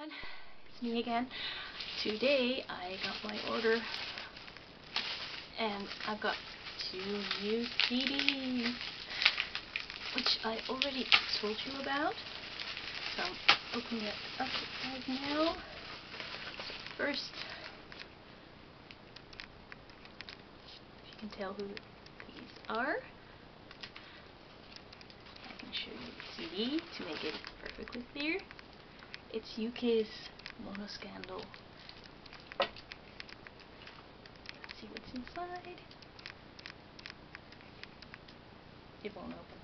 everyone, it's me again. Today I got my order and I've got 2 new CDs which I already told you about. So I'm opening it up right now. So first, if you can tell who these are, I can show you the CD to make it perfectly clear. It's U-KiSS Monoscandal. Let's see what's inside. It won't open.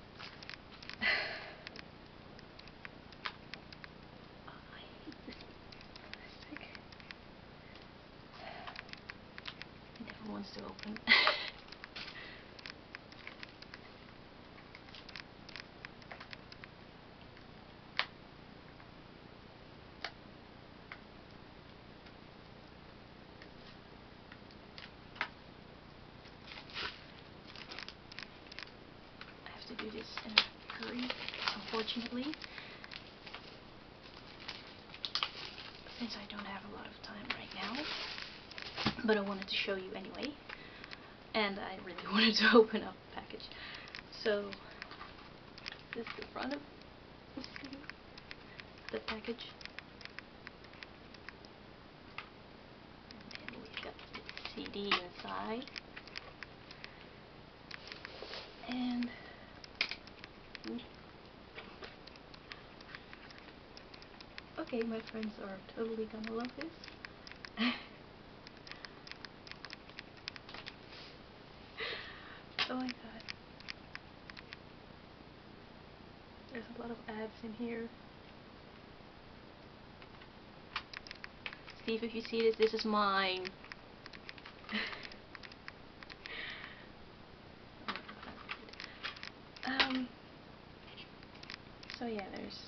I hate this plastic. It never wants to open. Do this in a hurry, unfortunately, since I don't have a lot of time right now, but I wanted to show you anyway, and I really wanted to open up the package. So this is the front of the package, and then we've got the CD inside, and okay, my friends are totally gonna love this. Oh my god. There's a lot of ads in here. Steve, if you see this is mine. So yeah, there's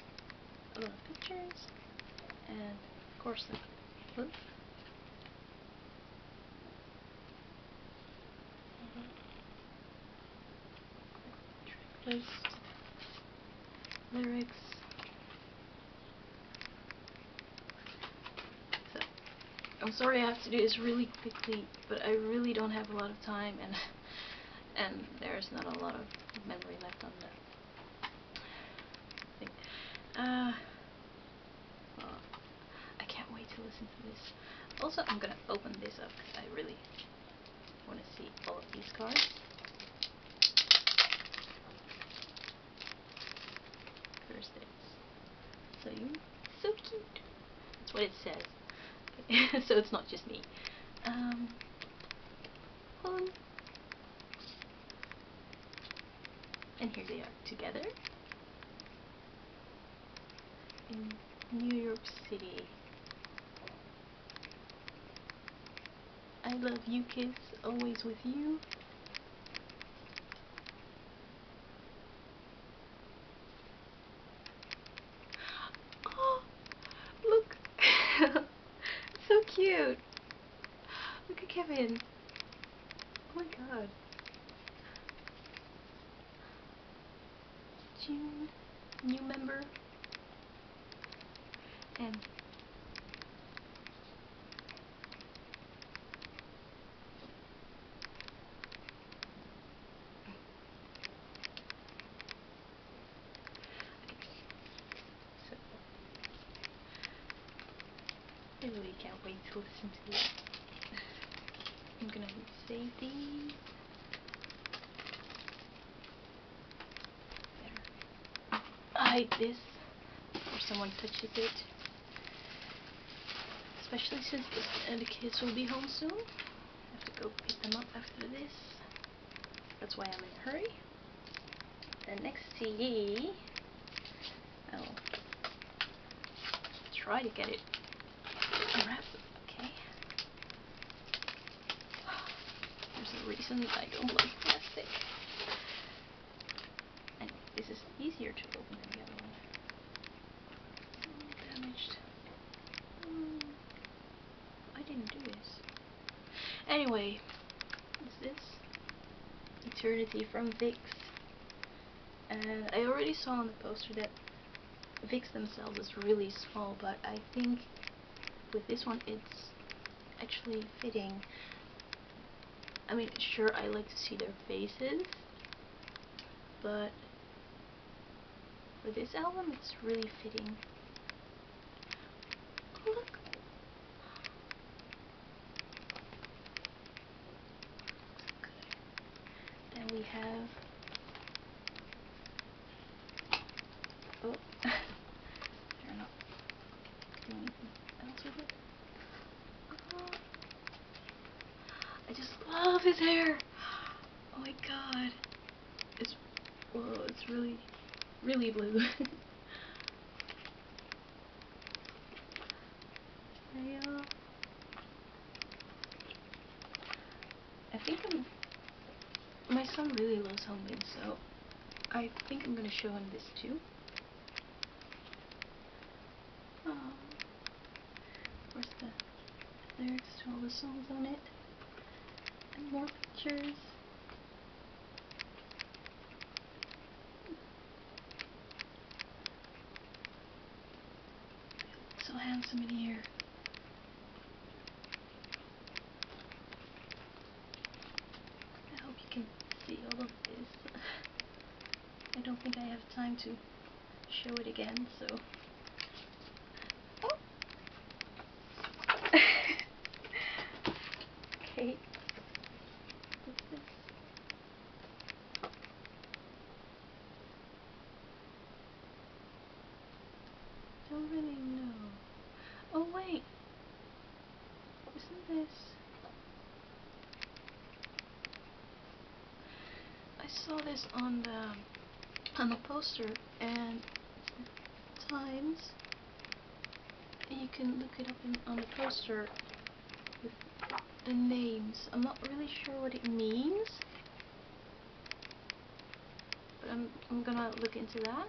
a lot of pictures, and of course the book. Track list, lyrics. So I'm sorry I have to do this really quickly, but I really don't have a lot of time, and there's not a lot of memory left on the thing. Well, I can't wait to listen to this. Also, I'm gonna open this up because I really want to see all of these cards. First it's so cute. That's what it says. Okay. So it's not just me. And here they are together in New York City. I love U-KiSS, always with you. Oh, look! So cute! Look at Kevin! Oh my god. June, new member. And so I really can't wait to listen to it. I'm gonna save these. Better hide this before someone touches it. Especially since the kids will be home soon. I have to go pick them up after this. That's why I'm in a hurry. The next CD, I'll try to get it unwrapped. Okay. There's a reason I don't like plastic. Anyway, this is easier to open than the other one. Damaged. I didn't do this. Anyway, what's this? Eternity from VIXX. And I already saw on the poster that VIXX themselves is really small, but I think with this one it's actually fitting. I mean, sure, I like to see their faces, but for this album it's really fitting. Oh, look! Then we have... oh, they're not doing anything else with it. Oh, I just love his hair! Oh my god. It's, whoa, it's really, really blue. I think my son really loves homemade, so I think I'm gonna show him this too. Oh, of course the lyrics to all the songs on it, and more pictures. So handsome in here. I hope you can see all of this. I don't think I have time to show it again, so... oh. Okay. What's this? Don't really know. Oh wait! Isn't this... I saw this on the poster, and Times. You can look it up on the poster with the names. I'm not really sure what it means, but I'm gonna look into that.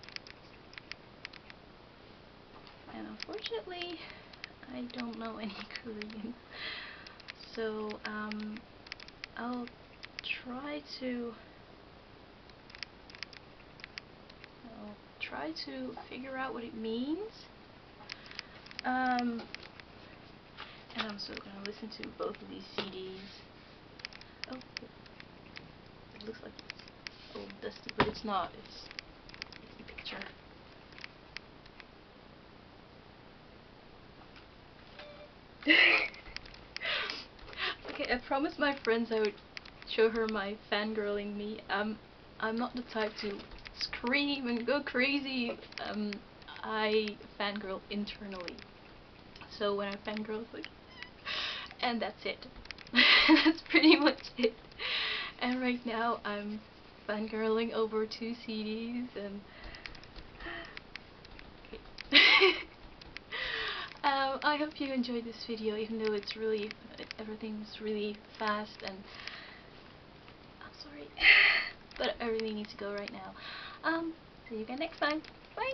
And unfortunately, I don't know any Korean, so I'll try to figure out what it means. And I'm still gonna listen to both of these CDs. Oh, it looks like it's old dusty, but it's not. It's the picture. Okay, I promised my friends I would show her my fangirling me. I'm not the type to scream and go crazy. I fangirl internally. So when I fangirl, it's like, and that's it. That's pretty much it. And right now I'm fangirling over 2 CDs and I hope you enjoyed this video, even though it's really, everything's really fast, and I'm sorry, but I really need to go right now. See you again next time. Bye!